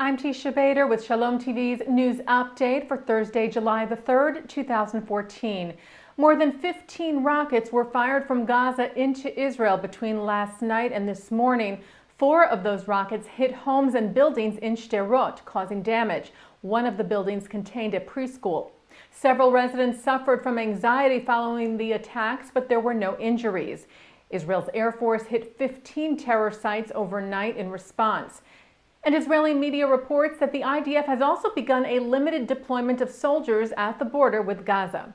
I'm Teisha Bader with Shalom TV's news update for Thursday, July the 3rd, 2014. More than 15 rockets were fired from Gaza into Israel between last night and this morning. 4 of those rockets hit homes and buildings in Sderot, causing damage. One of the buildings contained a preschool. Several residents suffered from anxiety following the attacks, but there were no injuries. Israel's Air Force hit 15 terror sites overnight in response. And Israeli media reports that the IDF has also begun a limited deployment of soldiers at the border with Gaza.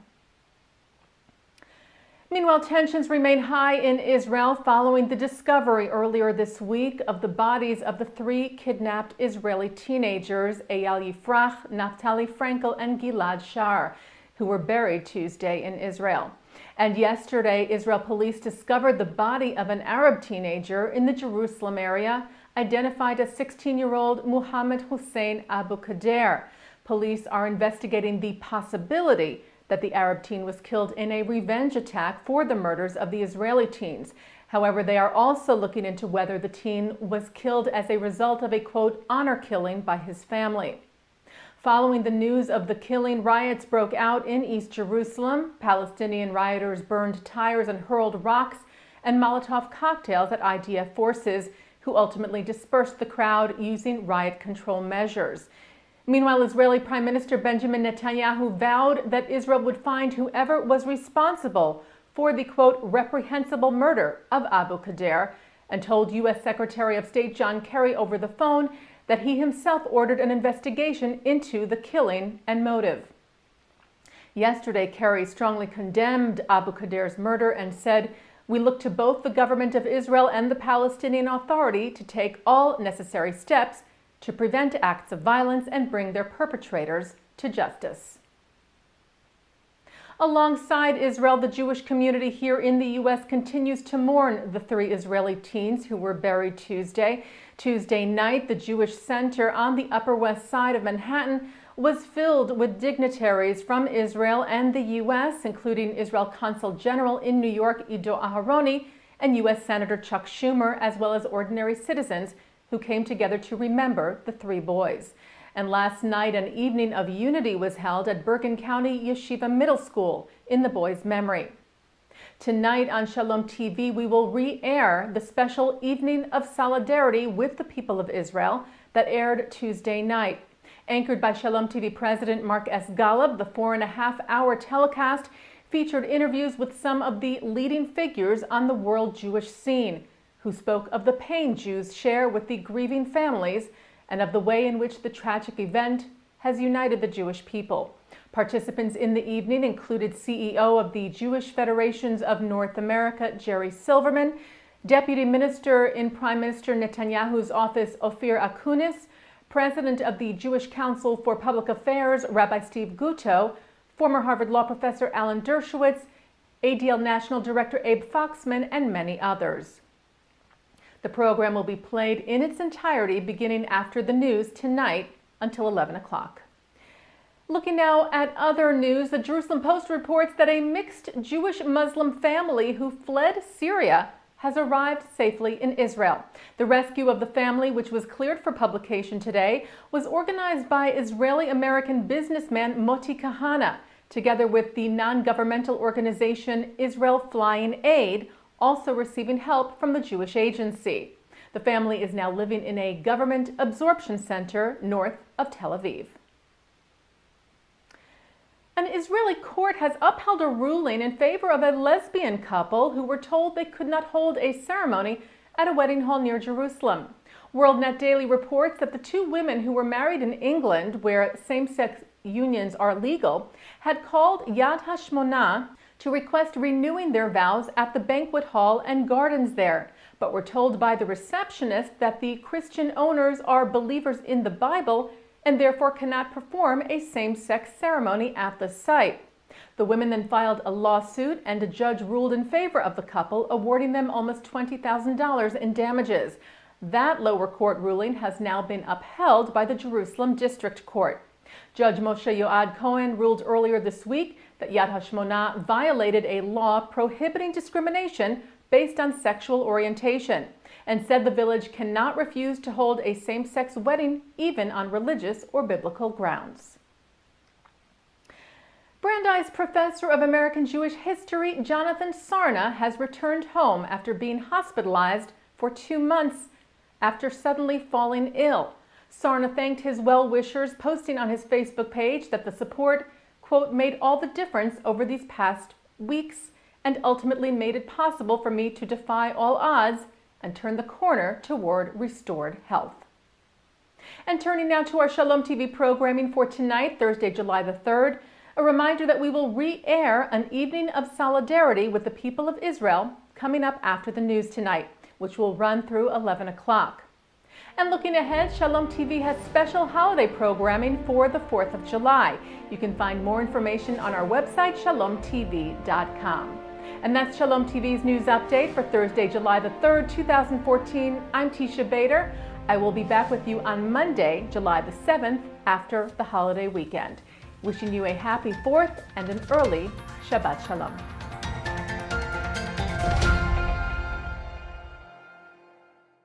Meanwhile, tensions remain high in Israel following the discovery earlier this week of the bodies of the 3 kidnapped Israeli teenagers, Eyal Yifrach, Naftali Frankel, and Gilad Shar, who were buried Tuesday in Israel. And yesterday, Israel police discovered the body of an Arab teenager in the Jerusalem area, identified as 16-year-old Muhammad Hussein Abu Kader. Police are investigating the possibility that the Arab teen was killed in a revenge attack for the murders of the Israeli teens. However, they are also looking into whether the teen was killed as a result of a, quote, honor killing by his family. Following the news of the killing, riots broke out in East Jerusalem. Palestinian rioters burned tires and hurled rocks and Molotov cocktails at IDF forces, who ultimately dispersed the crowd using riot control measures. Meanwhile, Israeli Prime Minister Benjamin Netanyahu vowed that Israel would find whoever was responsible for the, quote, reprehensible murder of Abu Kader, and told U.S. Secretary of State John Kerry over the phone that he himself ordered an investigation into the killing and motive. Yesterday, Kerry strongly condemned Abu Kader's murder and said, "We look to both the government of Israel and the Palestinian Authority to take all necessary steps to prevent acts of violence and bring their perpetrators to justice." Alongside Israel, the Jewish community here in the U.S. continues to mourn the 3 Israeli teens who were buried Tuesday. Tuesday night, the Jewish Center on the Upper West Side of Manhattan was filled with dignitaries from Israel and the U.S., including Israel Consul General in New York, Ido Aharoni, and U.S. Senator Chuck Schumer, as well as ordinary citizens who came together to remember the 3 boys. And last night, an evening of unity was held at Bergen County Yeshiva Middle School in the boys' memory. Tonight on Shalom TV, we will re-air the special Evening of Solidarity with the People of Israel that aired Tuesday night. Anchored by Shalom TV President Mark S. Golub, the 4.5-hour telecast featured interviews with some of the leading figures on the world Jewish scene, who spoke of the pain Jews share with the grieving families and of the way in which the tragic event has united the Jewish people. Participants in the evening included CEO of the Jewish Federations of North America, Jerry Silverman, Deputy Minister in Prime Minister Netanyahu's office, Ophir Akunis, President of the Jewish Council for Public Affairs, Rabbi Steve Guto, former Harvard Law Professor Alan Dershowitz, ADL National Director Abe Foxman, and many others. The program will be played in its entirety beginning after the news tonight until 11 o'clock. Looking now at other news, the Jerusalem Post reports that a mixed Jewish-Muslim family who fled Syria has arrived safely in Israel. The rescue of the family, which was cleared for publication today, was organized by Israeli-American businessman Moti Kahana, together with the non-governmental organization Israel Flying Aid, also receiving help from the Jewish Agency. The family is now living in a government absorption center north of Tel Aviv. An Israeli court has upheld a ruling in favor of a lesbian couple who were told they could not hold a ceremony at a wedding hall near Jerusalem. WorldNet Daily reports that the 2 women who were married in England, where same-sex unions are legal, had called Yad HaShmonah to request renewing their vows at the banquet hall and gardens there, but were told by the receptionist that the Christian owners are believers in the Bible and therefore cannot perform a same-sex ceremony at the site. The women then filed a lawsuit, and a judge ruled in favor of the couple, awarding them almost $20,000 in damages. That lower court ruling has now been upheld by the Jerusalem District Court. Judge Moshe Yoad Cohen ruled earlier this week that Yad HaShmonah violated a law prohibiting discrimination based on sexual orientation, and said the village cannot refuse to hold a same-sex wedding even on religious or biblical grounds. Brandeis Professor of American Jewish History Jonathan Sarna has returned home after being hospitalized for 2 months after suddenly falling ill. Sarna thanked his well-wishers, posting on his Facebook page that the support, quote, made all the difference over these past weeks and ultimately made it possible for me to defy all odds and turn the corner toward restored health. And turning now to our Shalom TV programming for tonight, Thursday, July the 3rd, a reminder that we will re-air an evening of solidarity with the people of Israel coming up after the news tonight, which will run through 11 o'clock. And looking ahead, Shalom TV has special holiday programming for the 4th of July. You can find more information on our website, shalomtv.com. And that's Shalom TV's news update for Thursday, July the 3rd, 2014. I'm Teisha Bader. I will be back with you on Monday, July the 7th, after the holiday weekend. Wishing you a happy 4th and an early Shabbat Shalom.